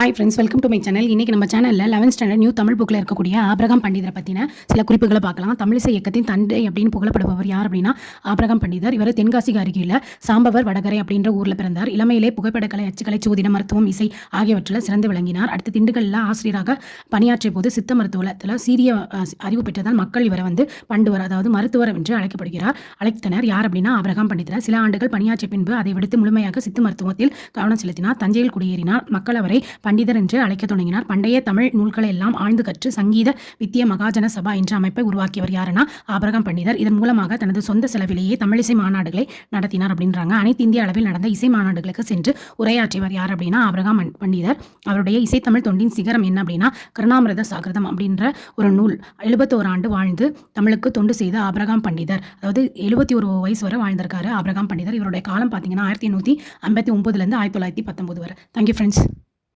Hi friends, welcome to my channel. இன்றைக்கி நம்ம சேனலில் 11th ஸ்டாண்டர்ட் நியூ தமிழ் புக்கில் இருக்கக்கூடிய ஆபிரகாம் பண்டிதரை பற்றின சில குறிப்புகளை பார்க்கலாம். தமிழிசை இயக்கத்தின் தந்தை அப்படின்னு புகழப்படுபவர் யார் அப்படின்னா ஆபிரகாம் பண்டிதர். இவர் தென்காசிக்கு அருகில் சாம்பவர் வடகரை அப்படின்ற ஊரில் பிறந்தார். இளமையிலே புகைப்படக்கலை, அச்சுக்கலை, சோதிடம், மருத்துவம், இசை ஆகியவற்றில் சிறந்து விளங்கினார். அடுத்து திண்டுக்கல்லில் ஆசிரியராக பணியாற்றிய போது சித்த மருத்துவத்தில் சீரிய அறிவு பெற்றதால் மக்கள் இவரை பண்டுவர், அதாவது மருத்துவர் என்று அழைத்தனர். யார் அப்படின்னா ஆபிரகாம் பண்டிதர். சில ஆண்டுகள் பணியாற்றிய பின்பு அதை விடுத்து முழுமையாக சித்த மருத்துவத்தில் கவனம் செலுத்தினார். தஞ்சையில் குடியேறினார். மக்கள் அவரை பண்டிதர் என்று அழைக்க தொடங்கினார். பண்டைய தமிழ் நூல்களை எல்லாம் ஆழ்ந்து கற்று சங்கீத வித்திய மகாஜன சபா என்ற அமைப்பை உருவாக்கியவர் யாருன்னா ஆபிரகாம் பண்டிதர். இதன் மூலமாக தனது சொந்த செலவிலேயே தமிழிசை மாநாடுகளை நடத்தினார் அப்படின்றாங்க. அனைத்து இந்திய அளவில் நடந்த இசை மாநாடுகளுக்கு சென்று உரையாற்றியவர் யார் அப்படின்னா ஆபிரகாம் பண்டிதர். அவருடைய இசைத்தமிழ் தொண்டின் சிகரம் என்ன அப்படின்னா கருணாமிரத சாகிருதம் அப்படின்ற ஒரு நூல். 71 ஆண்டு வாழ்ந்து தமிழுக்கு தொண்டு செய்த ஆபிரகாம் பண்டிதர், அதாவது 71 வயசு வரை வாழ்ந்திருக்காரு ஆபிரகாம் பண்டிதர். இவருடைய காலம் பார்த்தீங்கன்னா 1859 1919 வரை. Thank you friends.